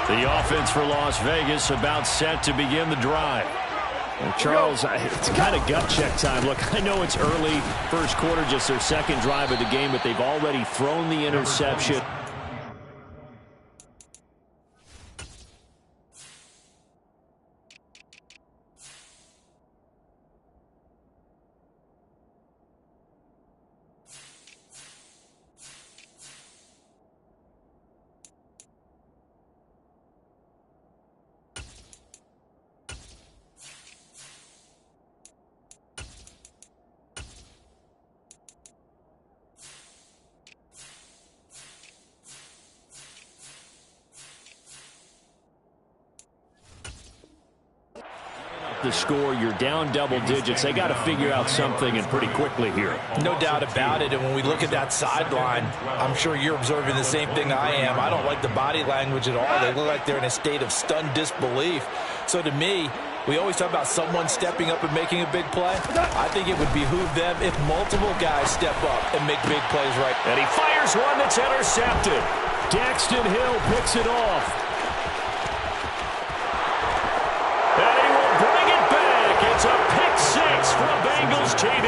The offense for Las Vegas about set to begin the drive. Well, Charles, it's kind of gut check time. Look, I know it's early, first quarter, just their second drive of the game, but they've already thrown the interception. The score, you're down double digits. They got to figure out something, and pretty quickly here. No doubt about it. And when we look at that sideline, I'm sure you're observing the same thing I am. I don't like the body language at all. They look like they're in a state of stunned disbelief. So to me, we always talk about someone stepping up and making a big play. I think it would behoove them if multiple guys step up and make big plays right. And he fires one that's intercepted. Daxton Hill picks it off. It's a pick six for a Bengals TD.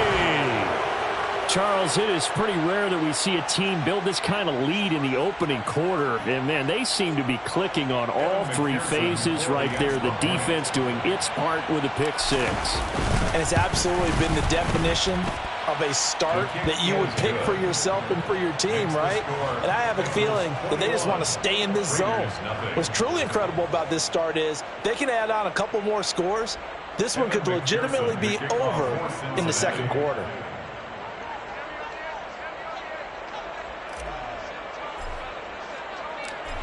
Charles, it is pretty rare that we see a team build this kind of lead in the opening quarter. And, man, they seem to be clicking on all three phases right there. The defense doing its part with a pick six. And it's absolutely been the definition of a start that you would pick for yourself and for your team, right? And I have a feeling that they just want to stay in this zone. What's truly incredible about this start is they can add on a couple more scores. This one could legitimately be over in the second quarter.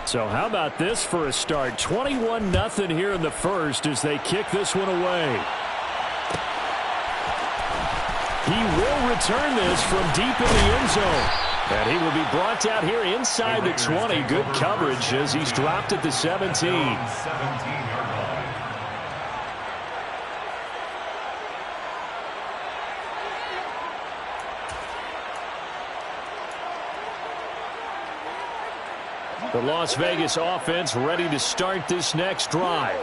So how about this for a start? 21-0 here in the first as they kick this one away. He will return this from deep in the end zone. And he will be brought out here inside the 20. Good coverage as he's dropped at the 17. The Las Vegas offense ready to start this next drive.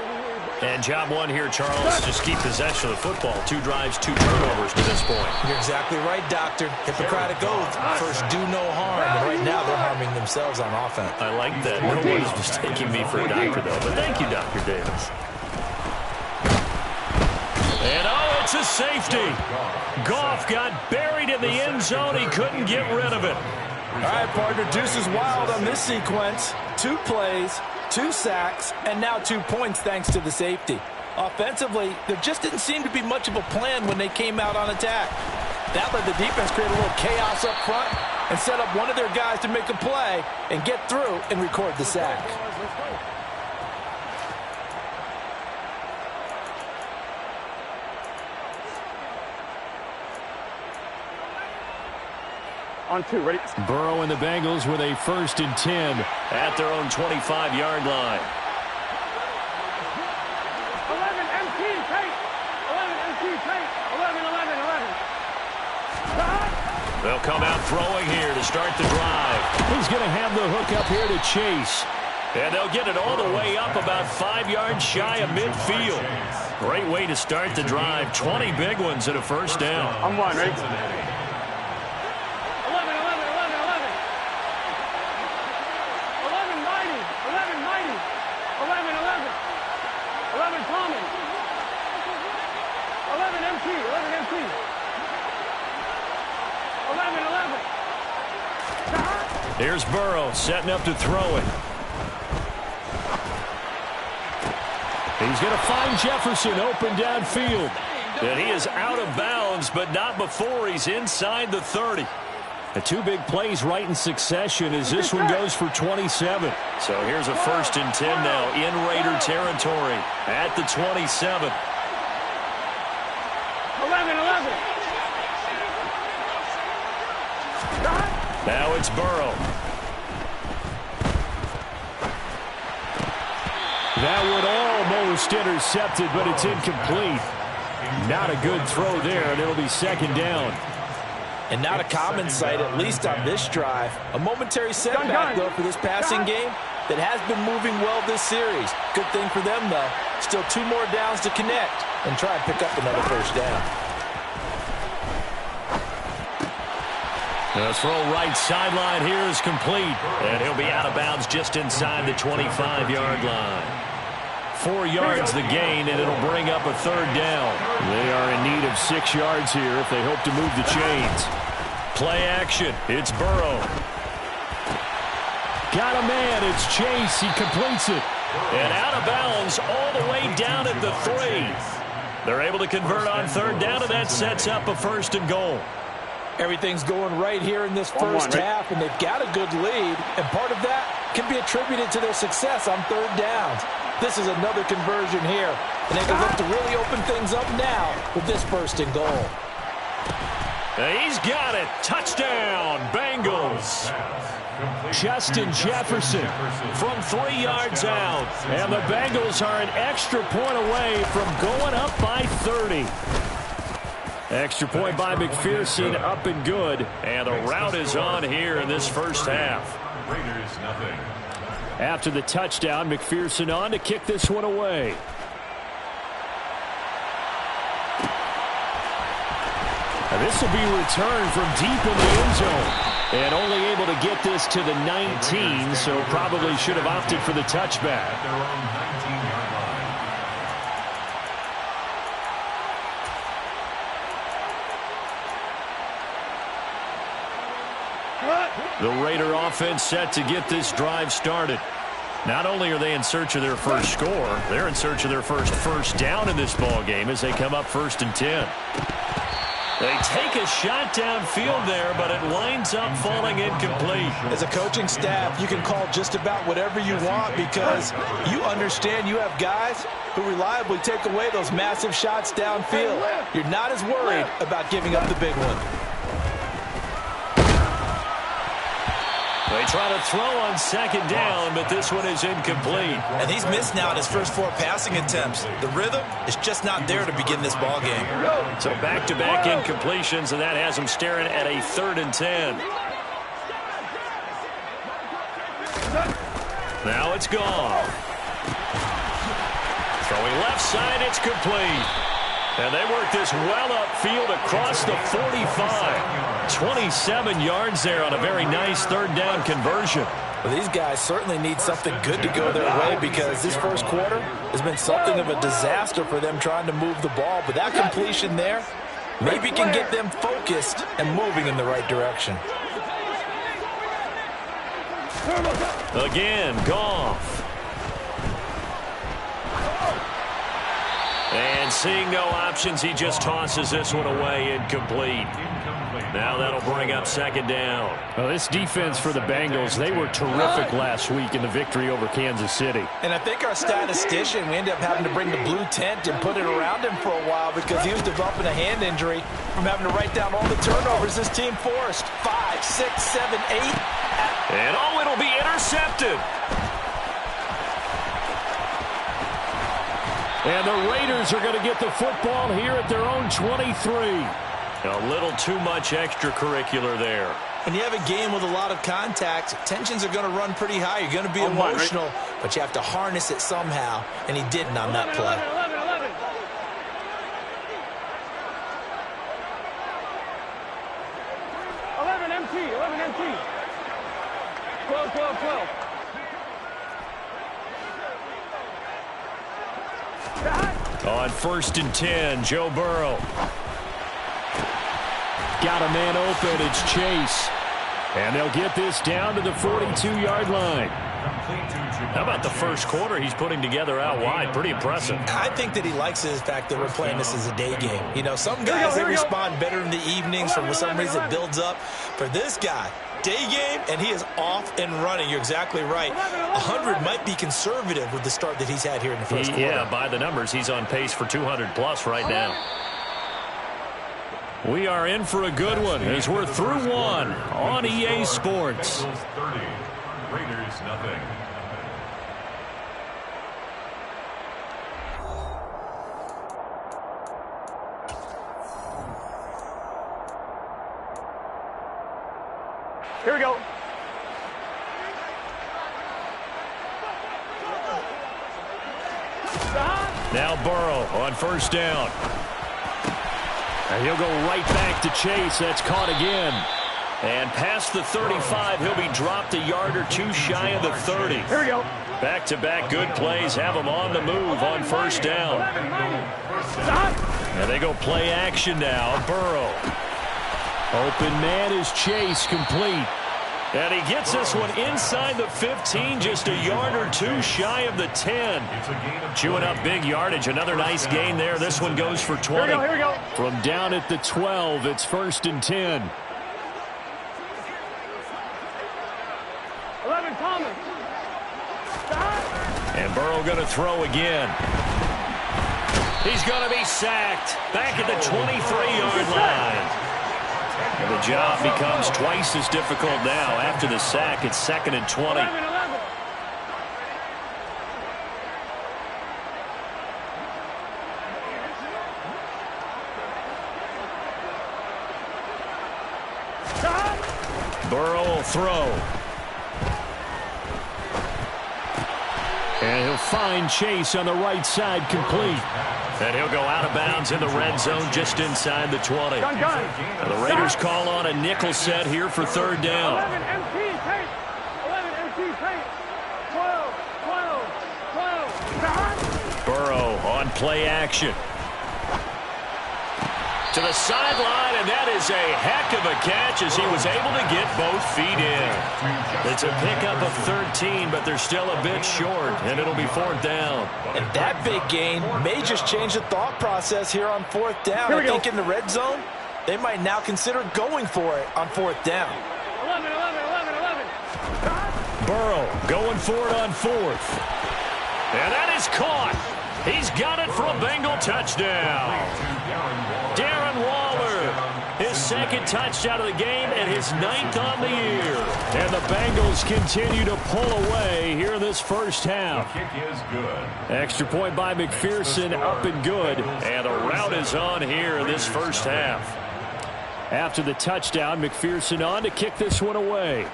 And job one here, Charles, just keep possession of the football. 2 drives, 2 turnovers to this point. You're exactly right, Doctor. Hippocratic oath. First, do no harm. And right now, they're harming themselves on offense. I like that. Nobody's mistaking me for a doctor, though. But thank you, Dr. Davis. And, oh, it's a safety. Goff got buried in the end zone. He couldn't get rid of it. All right, partner, deuce is wild on this sequence. 2 plays, 2 sacks, and now 2 points thanks to the safety. Offensively, there just didn't seem to be much of a plan when they came out on attack. That let the defense create a little chaos up front and set up one of their guys to make a play and get through and record the sack. On 2, ready? Burrow and the Bengals with a 1st and 10 at their own 25-yard line. 11 MT take. 11 MT take. 11. They'll come out throwing here to start the drive. He's going to have the hook up here to Chase. And they'll get it all the way up about 5 yards shy of midfield. Great way to start the drive. 20 big ones and a first down. I'm 1, ready? 11 Common. 11 MT. 11 MT. 11. Here's Burrow setting up to throw it. He's going to find Jefferson open downfield. And he is out of bounds, but not before he's inside the 30. The 2 big plays right in succession as this one goes for 27. So here's a 1st and 10 now in Raider territory at the 27. 11. Now it's Burrow. That one almost intercepted, but it's incomplete. Not a good throw there, and it'll be 2nd down. And not a common sight, at least on this drive. A momentary setback, though, for this passing game. that has been moving well this series. Good thing for them, though. Still 2 more downs to connect and try and pick up another first down. The throw right sideline here is complete, and he'll be out of bounds just inside the 25-yard line. 4 yards the gain, and it'll bring up a third down. They are in need of 6 yards here if they hope to move the chains. Play action. It's Burrow. Got a man. It's Chase. He completes it. And out of bounds all the way down at the 3. They're able to convert on third down, and that sets up a 1st and goal. Everything's going right here in this first half, and they've got a good lead, and part of that can be attributed to their success on third downs. This is another conversion here, and they can look to really open things up now with this 1st and goal. He's got it. Touchdown, Bengals. Justin Jefferson from 3 yards out. And the Bengals are an extra point away from going up by 30. Extra point by McPherson, up and good. And the route is on here in this first half. Raiders nothing. After the touchdown, McPherson on to kick this one away. And this will be returned from deep in the end zone. And only able to get this to the 19, so probably should have opted for the touchback. At their own 19-yard line. The Raider offense set to get this drive started. Not only are they in search of their first score, they're in search of their first down in this ball game as they come up 1st and 10. They take a shot downfield there, but it winds up falling incomplete. As a coaching staff, you can call just about whatever you want because you understand you have guys who reliably take away those massive shots downfield. You're not as worried about giving up the big one. They try to throw on 2nd down, but this one is incomplete. And he's missed now in his first 4 passing attempts. The rhythm is just not there to begin this ball game. So back-to-back incompletions, and that has him staring at a 3rd and 10. Now it's gone. Throwing left side, it's complete. And they work this well upfield across the 45. 27 yards there on a very nice 3rd down conversion. Well, these guys certainly need something good to go their way because this first quarter has been something of a disaster for them trying to move the ball. But that completion there maybe can get them focused and moving in the right direction. Again, Goff. And seeing no options, he just tosses this one away, incomplete. Now that'll bring up 2nd down. Well, this defense for the Bengals, they were terrific last week in the victory over Kansas City. And I think our statistician, we ended up having to bring the blue tent and put it around him for a while because he was developing a hand injury from having to write down all the turnovers this team forced. 5, 6, 7, 8. And it'll be intercepted. And the Raiders are going to get the football here at their own 23. A little too much extracurricular there. When you have a game with a lot of contact, tensions are going to run pretty high. You're going to be emotional, but you have to harness it somehow, and he didn't on that play. 11 MT, 11 MT. 12, 12, 12. On 1st and 10, Joe Burrow. Got a man open. It's Chase. And they'll get this down to the 42-yard line. How about the first quarter he's putting together out wide? Pretty impressive. I think that he likes the fact that we're playing this as a day game. You know, some guys, they respond better in the evenings for some reason it builds up. For this guy, day game, and he is off and running. You're exactly right. 100 might be conservative with the start that he's had here in the first quarter. Yeah, by the numbers, he's on pace for 200-plus right now. We are in for a good one as we're through one on EA Sports. 30, Raiders nothing. Here we go. Now Burrow on first down. And he'll go right back to Chase. That's caught again. And past the 35, he'll be dropped a yard or two shy of the 30. Here we go. Back-to-back good plays have him on the move on first down. And they go play action now. Burrow. Open man is Chase, complete. And he gets this one inside the 15, just a yard or two shy of the 10. Chewing up big yardage. Another nice gain there. This one goes for 20. Here we go. From down at the 12, it's 1st and 10. 11, Thomas. And Burrow going to throw again. He's going to be sacked back at the 23-yard line. And the job becomes twice as difficult now. After the sack, it's 2nd and 20. 11. Burrow will throw. And he'll find Chase on the right side, complete. And he'll go out of bounds in the red zone just inside the 20. Gun. And the Raiders call on a nickel set here for 3rd down. 11, empty, take. 11, empty, take. 12. Burrow on play action. To the sideline, and that is a heck of a catch as he was able to get both feet in. It's a pickup of 13, but they're still a bit short, and it'll be 4th down. And that big gain may just change the thought process here on 4th down. I think in the red zone, they might now consider going for it on 4th down. 11. Burrow going for it on 4th. And that is caught. He's got it for a Bengal touchdown. Darren Waller, his 2nd touchdown of the game and his 9th on the year. And the Bengals continue to pull away here in this first half. The kick is good. Extra point by McPherson, up and good. And the route is on here in this first half. After the touchdown, McPherson on to kick this one away.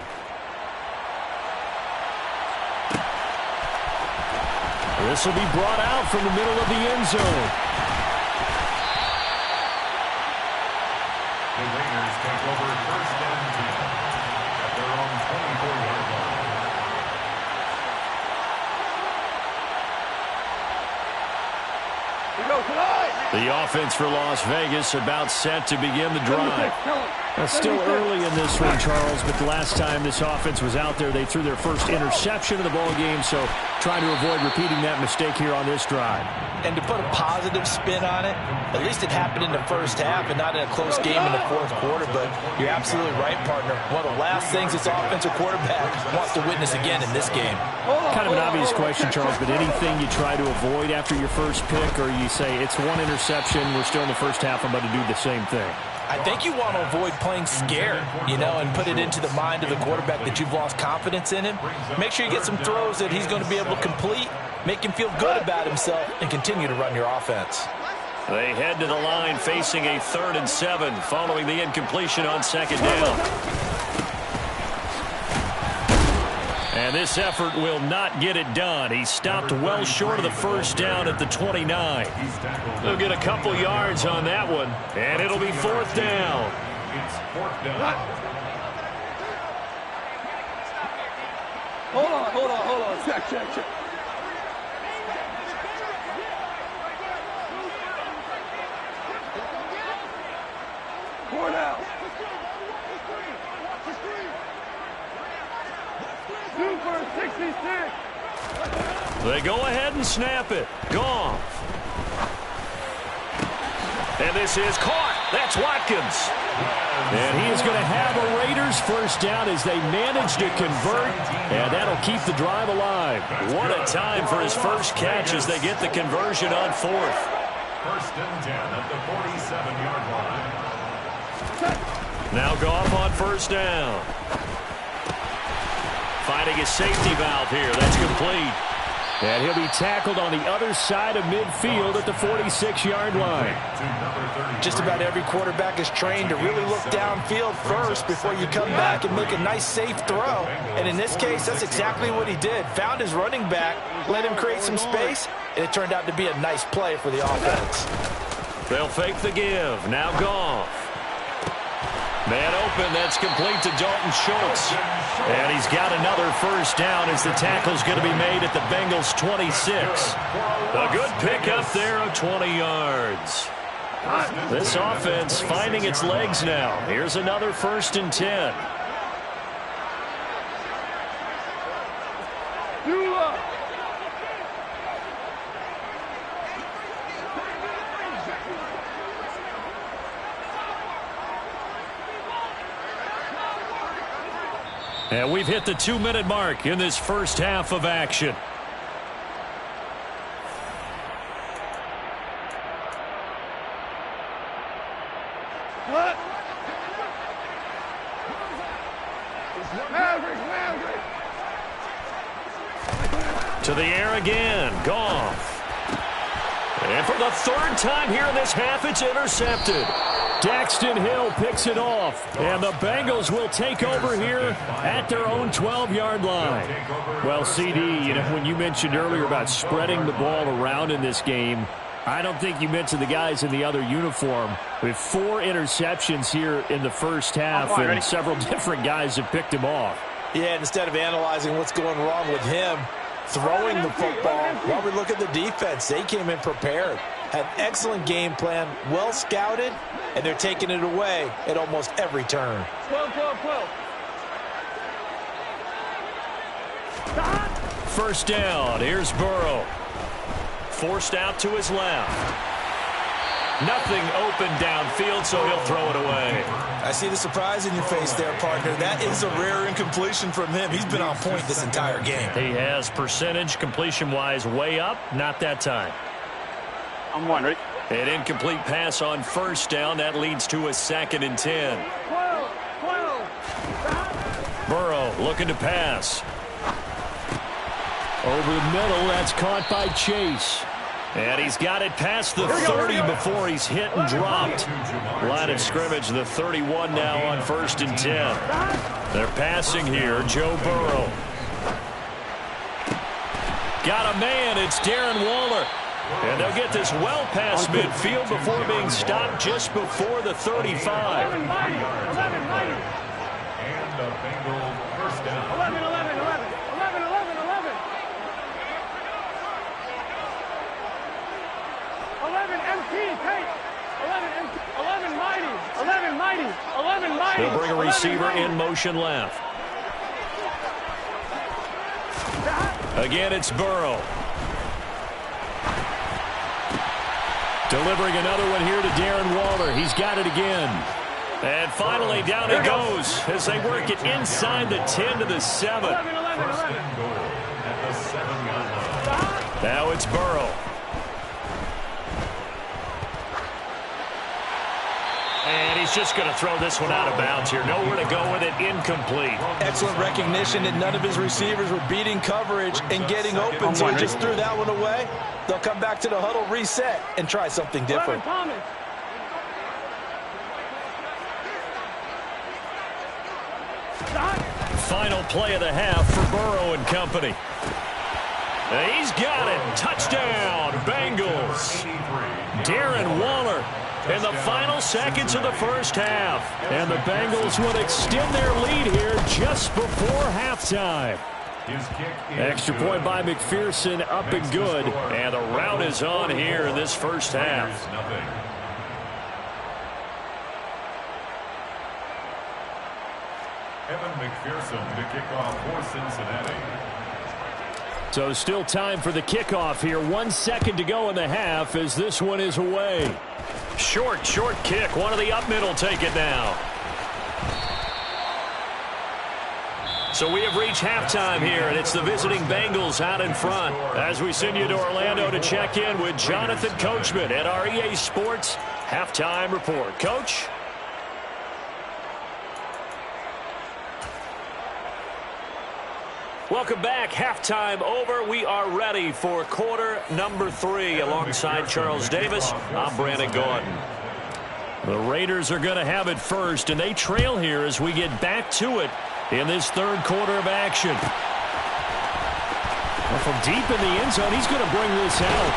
This will be brought out from the middle of the end zone. The Raiders take over 1st and 10 at their own 24-yard line. We go tonight. The offense for Las Vegas about set to begin the drive. It's still early in this one, Charles, but the last time this offense was out there, they threw their first interception of the ball game, so trying to avoid repeating that mistake here on this drive. And to put a positive spin on it, at least it happened in the first half and not in a close game in the 4th quarter, but you're absolutely right, partner. One of the last things this offensive quarterback wants to witness again in this game. Kind of an obvious question, Charles, but anything you try to avoid after your first pick, or you say it's one interception, we're still in the first half, I'm about to do the same thing? I think you want to avoid playing scared, and put it into the mind of the quarterback that you've lost confidence in him. Make sure you get some throws that he's going to be able to complete, make him feel good about himself, and continue to run your offense. They head to the line facing a 3rd and 7 following the incompletion on 2nd down. And this effort will not get it done. He stopped well short of the first down at the 29. They'll get a couple yards on that one, and it'll be 4th down. It's 4th down. Hold on. Check. 4 now. 2 for 66. They go ahead and snap it. Goff. And this is caught. That's Watkins. And he is going to have a Raiders first down as they manage to convert. And that'll keep the drive alive. What a time for his first catch as they get the conversion on 4th. 1st and 10 at the 47-yard line. Now Goff on first down. Finding a safety valve here. That's complete. And he'll be tackled on the other side of midfield at the 46-yard line. Just about every quarterback is trained to really look downfield first before you come back and make a nice, safe throw. And in this case, that's exactly what he did. Found his running back, let him create some space, and it turned out to be a nice play for the offense. They'll fake the give. Now Goff. Man open, that's complete to Dalton Schultz. And he's got another first down as the tackle's going to be made at the Bengals' 26. A good pickup there of 20 yards. This offense finding its legs now. Here's another 1st and 10. And we've hit the 2-minute mark in this first half of action. To the air again, Goff. And for the 3rd time here in this half, it's intercepted. Daxton Hill picks it off, and the Bengals will take over here at their own 12-yard line. Well, CD, you know, when you mentioned earlier about spreading the ball around in this game, I don't think you mentioned the guys in the other uniform. With 4 interceptions here in the first half, and several different guys have picked him off. Yeah, instead of analyzing what's going wrong with him throwing the football, well, we look at the defense. They came in prepared, had an excellent game plan, well scouted, and they're taking it away at almost every turn. 12. First down, here's Burrow. Forced out to his left. Nothing open downfield, so he'll throw it away. I see the surprise in your face there, partner. That is a rare incompletion from him. He's been on point this entire game. He has percentage completion-wise way up, not that time. I'm wondering. An incomplete pass on first down. That leads to a 2nd and 10. 12. Burrow looking to pass. Over the middle, that's caught by Chase. And he's got it past the 30 before he's hit and dropped. Line of scrimmage, the 31 now on 1st and 10. They're passing here, Joe Burrow. Got a man, it's Darren Waller. And they'll get this well past midfield before being stopped just before the 35. 11. And the Bengals first down. 11. 11 MT, take. 11 mighty. They'll bring a receiver in motion left. Again, it's Burrow. Delivering another one here to Darren Waller. He's got it again. And finally, down it goes as they work it inside the 10 to the 7. 11. First and goal at the 7-yard line. Now it's Burrow. And he's just going to throw this one out of bounds here. Nowhere to go with it. Incomplete. Excellent recognition that none of his receivers were beating coverage and getting open, so he just threw that one away. They'll come back to the huddle, reset, and try something different. Thomas. Final play of the half for Burrow and company. And he's got it. Touchdown, Bengals. Darren Waller in the final seconds of the first half. And the Bengals would extend their lead here just before halftime. Extra point by McPherson, up and good. And the rout is on here in this first half. Evan McPherson to kick off for Cincinnati. So still time for the kickoff here. 1 second to go in the half as this one is away. Short kick. One of the up middle take it now. So we have reached halftime here, and it's the visiting Bengals out in front. As we send you to Orlando to check in with Jonathan Coachman at our EA Sports Halftime Report. Coach? Welcome back. Halftime over. We are ready for quarter number 3. Alongside Charles Davis, I'm Brandon Gaudin. The Raiders are going to have it first, and they trail here as we get back to it in this third quarter of action. Well, from deep in the end zone, he's going to bring this out.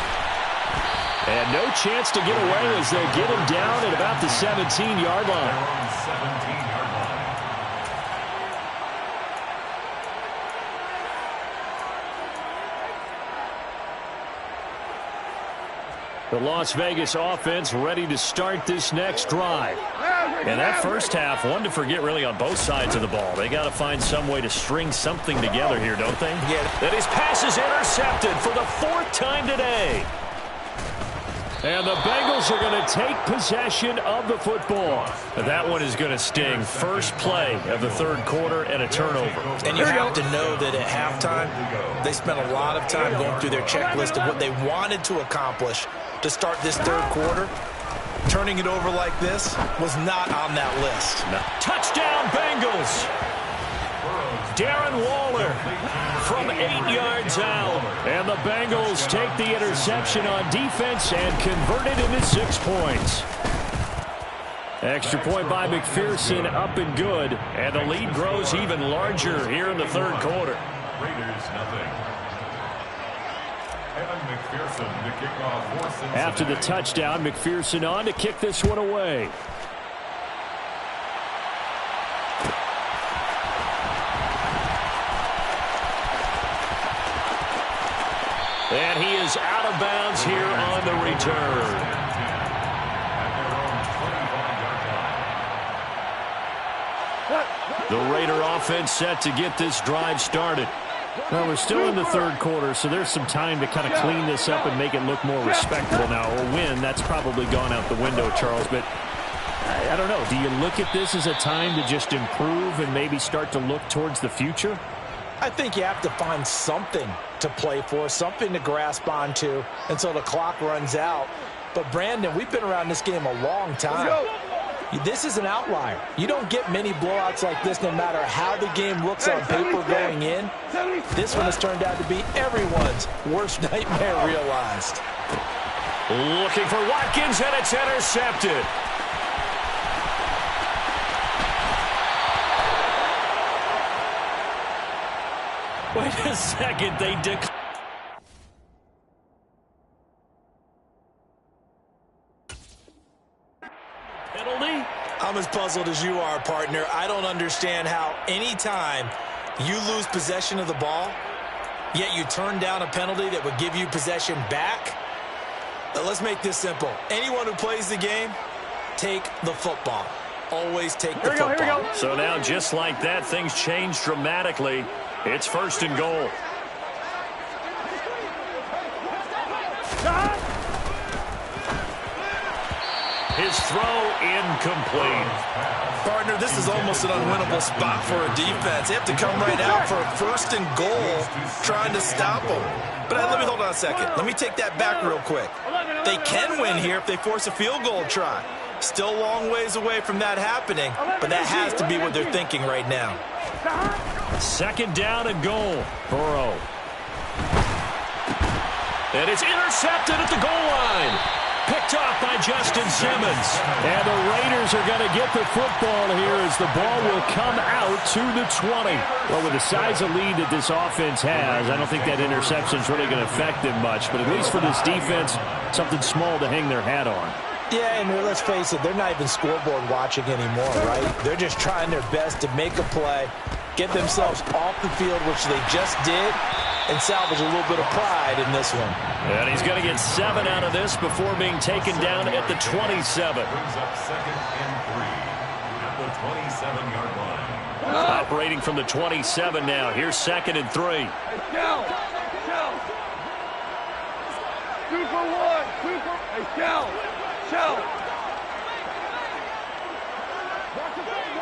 And no chance to get away as they'll get him down at about the 17-yard line. The Las Vegas offense ready to start this next drive. And that first half, one to forget really on both sides of the ball. They got to find some way to string something together here, don't they? Yeah. And his pass is intercepted for the 4th time today. And the Bengals are going to take possession of the football. That one is going to sting. First play of the third quarter and a turnover. And you have to know that at halftime, they spent a lot of time going through their checklist of what they wanted to accomplish to start this third quarter. Turning it over like this was not on that list. No. Touchdown, Bengals. Darren Waller from 8 yards out. And the Bengals take the interception on defense and convert it into 6 points. Extra point by McPherson, up and good. And the lead grows even larger here in the third quarter. Raiders nothing. Evan McPherson to kick off for Cincinnati. After the touchdown, McPherson on to kick this one away. And he is out of bounds here on the return. The Raider offense set to get this drive started. Well, we're still in the third quarter, so there's some time to kind of clean this up and make it look more respectable now. Or win, that's probably gone out the window, Charles. But I don't know. Do you look at this as a time to just improve and maybe start to look towards the future? I think you have to find something to play for, something to grasp onto until the clock runs out. But, Brandon, we've been around this game a long time. This is an outlier. You don't get many blowouts like this no matter how the game looks on paper going in. This one has turned out to be everyone's worst nightmare realized. Looking for Watkins, and it's intercepted. Wait a second, they declared. Penalty? I'm as puzzled as you are, partner. I don't understand how any time you lose possession of the ball, yet you turn down a penalty that would give you possession back. Now, let's make this simple. Anyone who plays the game, take the football. Always take the football. Here we go. So now, just like that, things change dramatically. It's 1st and goal. His throw incomplete. Partner, this is almost an unwinnable spot for a defense. They have to come right out for a 1st and goal trying to stop them. But let me hold on a second. Let me take that back real quick. They can win here if they force a field goal try. Still a long ways away from that happening, but that has to be what they're thinking right now. 2nd down and goal. Burrow. And it's intercepted at the goal line. Picked off by Justin Simmons. And the Raiders are going to get the football here as the ball will come out to the 20. Well, with the size of lead that this offense has, I don't think that interception is really going to affect them much. But at least for this defense, something small to hang their hat on. Yeah, and let's face it, they're not even scoreboard watching anymore, right? They're just trying their best to make a play, get themselves off the field, which they just did, and salvage a little bit of pride in this one. And he's going to get 7 out of this before being taken down at the 27. Brings up 2nd and 3 at the 27-yard line. Operating from the 27 now. Here's 2nd and 3. Shell. 2 for 1. 2 for... Hey, Shell.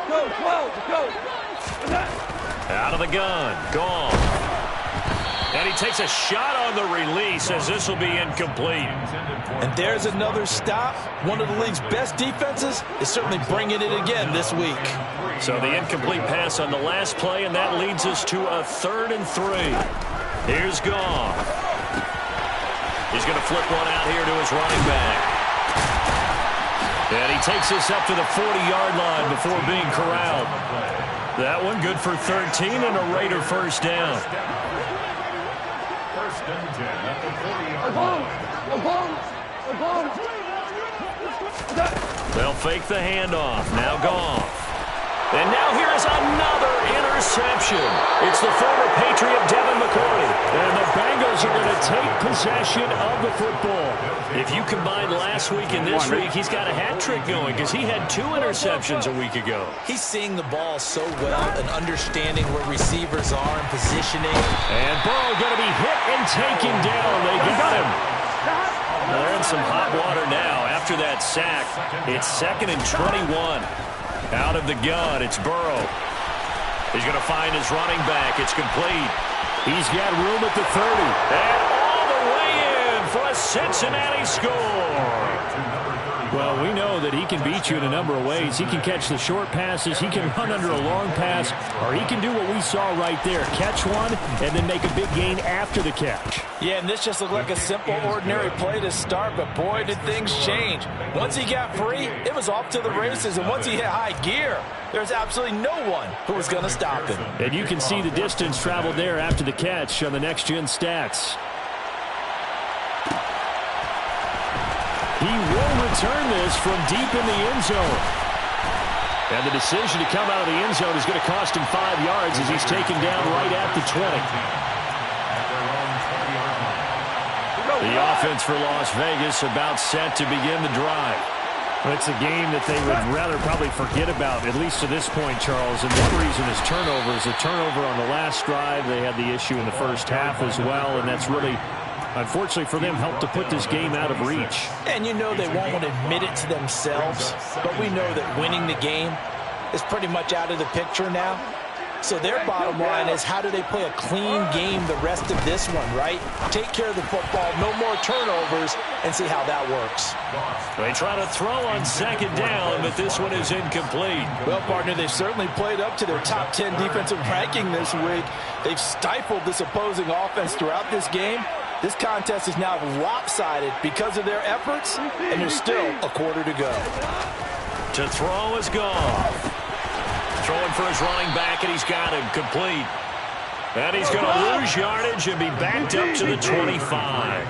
Go, 12. Go. Out of the gun. Gone. And he takes a shot on the release as this will be incomplete. And there's another stop. One of the league's best defenses is certainly bringing it again this week. So the incomplete pass on the last play, and that leads us to a 3rd and 3. Here's Goff. He's going to flip one out here to his running back. And he takes us up to the 40-yard line before being corralled. That one good for 13 and a Raider first down. First and 10 at the 40-yard line. They'll fake the handoff. Now Goff. And now here is another interception. It's the former Patriot Devin McCourty. And the Bengals are going to take possession of the football. If you combine last week and this week, he's got a hat trick going because he had 2 interceptions a week ago. He's seeing the ball so well and understanding where receivers are and positioning. And Burrow going to be hit and taken down. They got him. They're in some hot water now. After that sack, it's 2nd and 21. Out of the gun, it's Burrow. He's going to find his running back. It's complete. He's got room at the 30. And all the way in for a Cincinnati score. Well, we know that he can beat you in a number of ways. He can catch the short passes, he can run under a long pass, or he can do what we saw right there, catch one and then make a big gain after the catch. Yeah, and this just looked like a simple, ordinary play to start, but boy, did things change. Once he got free, it was off to the races, and once he hit high gear, there's absolutely no one who was going to stop him. And you can see the distance traveled there after the catch on the next-gen stats. He will return this from deep in the end zone. And the decision to come out of the end zone is going to cost him 5 yards as he's taken down right at the 20. The offense for Las Vegas about set to begin the drive. It's a game that they would rather probably forget about, at least to this point, Charles. And one reason is turnovers. A turnover on the last drive. They had the issue in the first half as well, and that's really, unfortunately for them, helped to put this game out of reach. And you know they won't want to admit it to themselves, but we know that winning the game is pretty much out of the picture now. So their bottom line is, how do they play a clean game the rest of this one, right? Take care of the football, no more turnovers, and see how that works. They try to throw on 2nd down, but this one is incomplete. Well, partner, they've certainly played up to their top 10 defensive ranking this week. They've stifled this opposing offense throughout this game. This contest is now lopsided because of their efforts, and there's still a quarter to go. To throw is Goff. Throwing for his running back, and he's got him complete. And he's going to lose yardage and be backed up to the 25.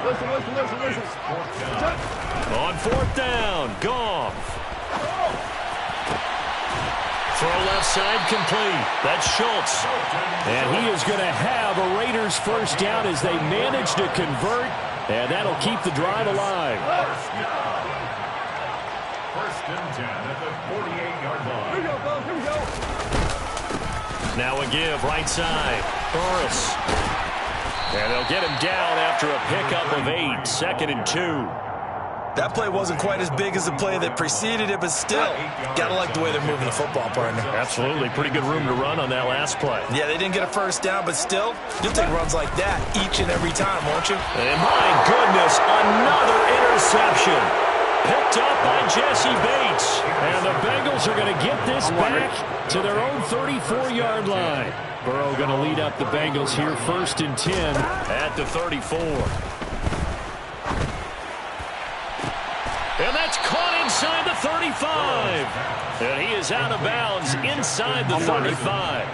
Listen. On 4th down, Goff. Throw left side complete. That's Schultz. And he is going to have a Raiders first down as they manage to convert. And that'll keep the drive alive. First and 10 at the 48-yard line. Here we go, fellas. Here we go. Now a give right side. Burris. And they'll get him down after a pickup of 8. 2nd and 2. That play wasn't quite as big as the play that preceded it, but still, gotta like the way they're moving the football, partner. Absolutely. Pretty good room to run on that last play. Yeah, they didn't get a first down, but still, you'll take runs like that each and every time, won't you? And my goodness, another interception. Picked up by Jesse Bates. And the Bengals are going to get this back to their own 34-yard line. Burrow going to lead up the Bengals here, 1st and 10 at the 34. And that's caught inside the 35. And he is out of bounds inside the 35.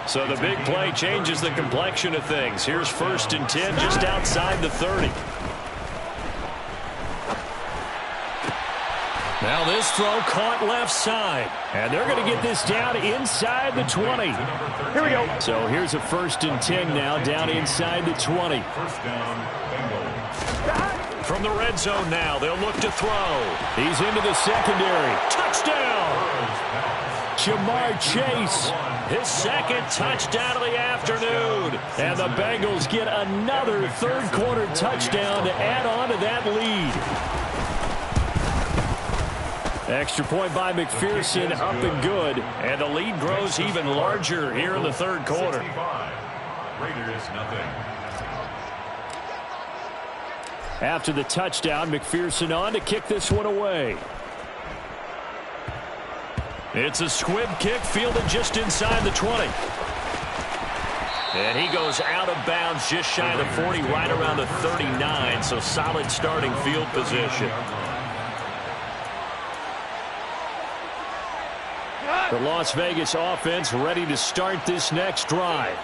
So the big play changes the complexion of things. Here's 1st and 10 just outside the 30. Now this throw caught left side. And they're going to get this down inside the 20. Here we go. So here's a 1st and 10 now down inside the 20. First down, Bengals. From the red zone now, they'll look to throw. He's into the secondary. Touchdown! Jamar Chase. His 2nd touchdown of the afternoon. And the Bengals get another 3rd quarter touchdown to add on to that lead. Extra point by McPherson, up and good. And the lead grows even larger here in the 3rd quarter. 65. Raiders, nothing. After the touchdown, McPherson on to kick this one away. It's a squib kick fielded just inside the 20. And he goes out of bounds just shy of the 40, right around the 39, so solid starting field position. The Las Vegas offense ready to start this next drive.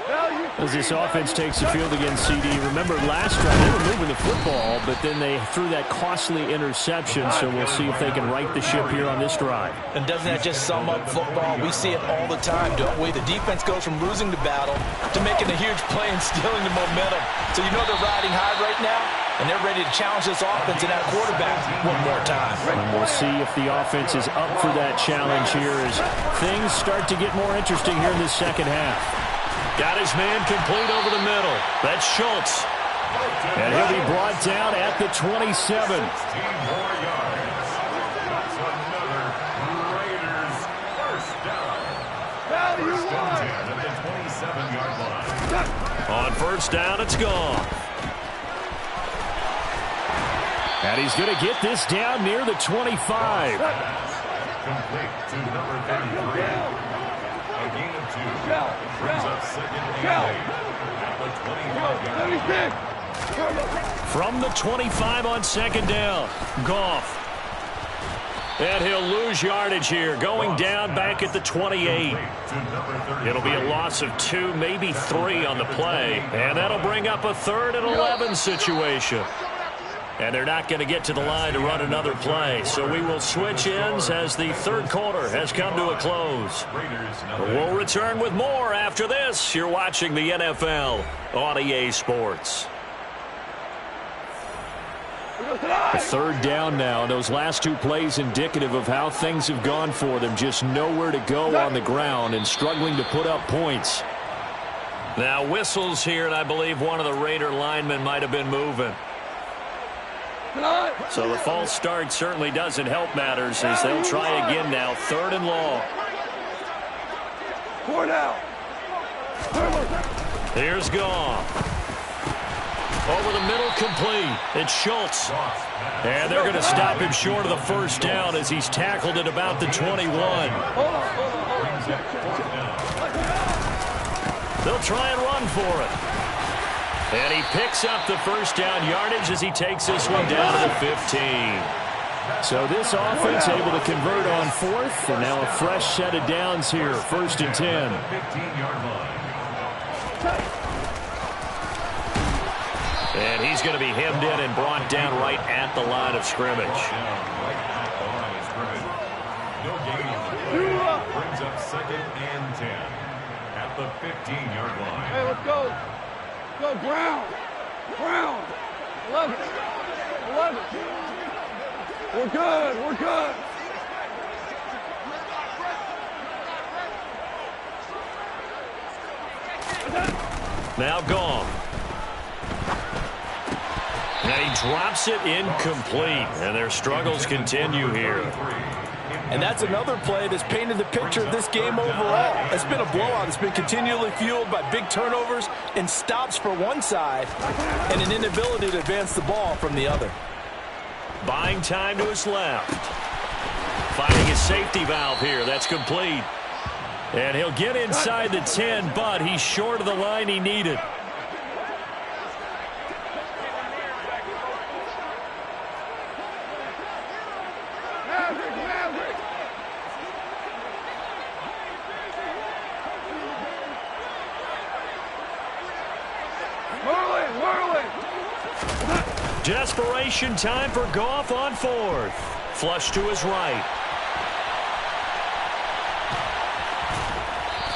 As this offense takes the field again, CD. Remember last drive they were moving the football, but then they threw that costly interception, so we'll see if they can right the ship here on this drive. And doesn't that just sum up football? We see it all the time, don't we? The defense goes from losing the battle to making a huge play and stealing the momentum. So you know they're riding high right now, and they're ready to challenge this offense and that quarterback one more time. And we'll see if the offense is up for that challenge here as things start to get more interesting here in the second half. Got his man complete over the middle. That's Schultz. And he'll be brought down at the 27. 16 more yards. That's another Raiders first down. First and 10 at the 27-yard line. On first down, it's gone. And he's going to get this down near the 25. Complete to number 33. A gain of 2. Brings up second and 8 at the 25-yard line. From the 25 on second down, Goff. And he'll lose yardage here, going down back at the 28. It'll be a loss of 2, maybe 3 on the play. And that'll bring up a 3rd and 11 situation. And they're not going to get to the line to run another play. So we will switch ends as the third quarter has come to a close. We'll return with more after this. You're watching the NFL on EA Sports. A third down now. Those last 2 plays indicative of how things have gone for them. Just nowhere to go on the ground and struggling to put up points. Now whistles here, and I believe one of the Raider linemen might have been moving. So the false start certainly doesn't help matters as they'll try again now. 3rd and long. 4 down. Here's Goff. Over the middle, complete. It's Schultz. And they're going to stop him short of the first down as he's tackled at about the 21. They'll try and run for it. And he picks up the first down yardage as he takes this one down to the 15. So this offense able to convert on 4th, and now a fresh set of downs here, 1st and 10. 15-yard line. And he's going to be hemmed in and brought down right at the line of scrimmage. No gain on the play. Brings up second and 10 at the 15-yard line. Hey, let's go. Go, ground. Ground. 11. 11. We're good. We're good. Now gone. Now he drops it incomplete, and their struggles continue here. And that's another play that's painted the picture of this game overall. It's been a blowout. It's been continually fueled by big turnovers and stops for one side and an inability to advance the ball from the other. Buying time to his left. Finding his safety valve here. That's complete. And he'll get inside the 10, but he's short of the line he needed. Desperation time for Goff on 4th. Flush to his right.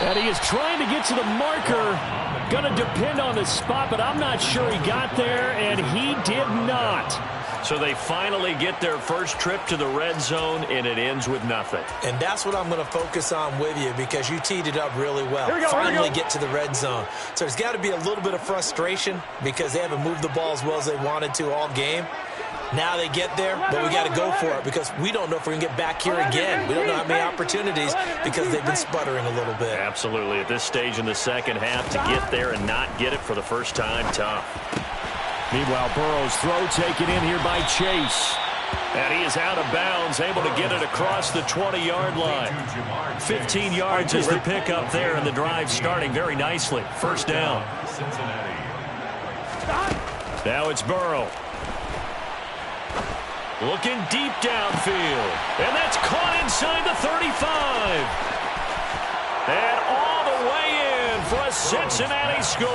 And he is trying to get to the marker. Going to depend on the spot, but I'm not sure he got there, and he did not. So they finally get their first trip to the red zone, and it ends with nothing. And that's what I'm going to focus on with you because you teed it up really well. Finally get to the red zone. So there's got to be a little bit of frustration because they haven't moved the ball as well as they wanted to all game. Now they get there, but we got to go for it because we don't know if we're going to get back here again. We don't know how many opportunities because they've been sputtering a little bit. Absolutely. At this stage in the second half, to get there and not get it for the first time, tough. Meanwhile, Burrow's throw taken in here by Chase. And he is out of bounds, able to get it across the 20-yard line. 15 yards is the pickup there, and the drive starting very nicely. First down. Now it's Burrow. Looking deep downfield. And that's caught inside the 35. And all the way in for a Cincinnati score.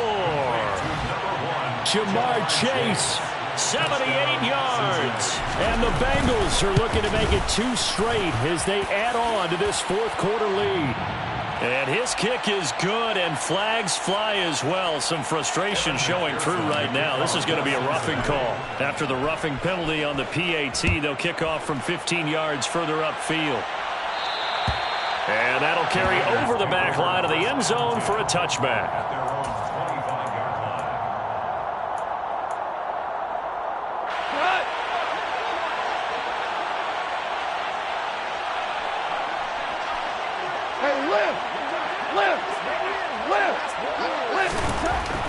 Jamar Chase, 78 yards. and the Bengals are looking to make it 2 straight as they add on to this fourth quarter lead. And his kick is good, and flags fly as well. Some frustration showing through right now. This is going to be a roughing call. After the roughing penalty on the PAT, they'll kick off from 15 yards further upfield. And that'll carry over the back line of the end zone for a touchback.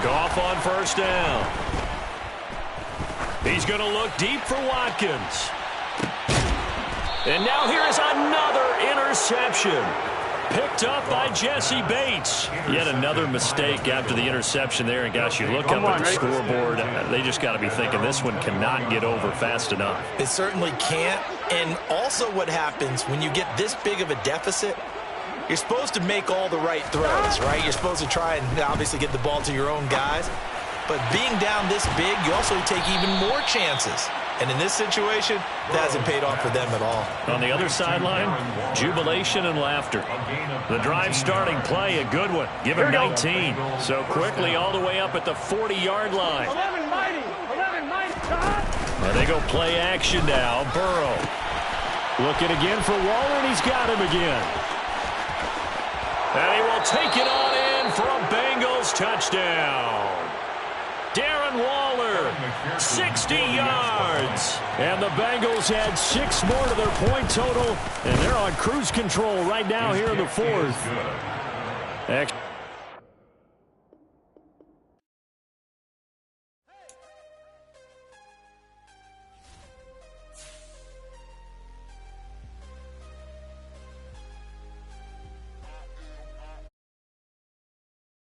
Goff on first down. He's going to look deep for Watkins. And now here is another interception. Picked up by Jesse Bates. Yet another mistake after the interception there. And gosh, you look up at the scoreboard, they just got to be thinking this one cannot get over fast enough. It certainly can't. And also what happens when you get this big of a deficit, you're supposed to make all the right throws, right? You're supposed to try and obviously get the ball to your own guys. But being down this big, you also take even more chances. And in this situation, that hasn't paid off for them at all. On the other sideline, jubilation and laughter. The drive starting play, a good one. Give him 19. So quickly all the way up at the 40-yard line. 11 mighty. 11 mighty. And they go play action now. Burrow. Looking again for Waller, and he's got him again. And he will take it on in for a Bengals touchdown. Darren Waller, 60 yards. And the Bengals add 6 more to their point total, and they're on cruise control right now here in the fourth.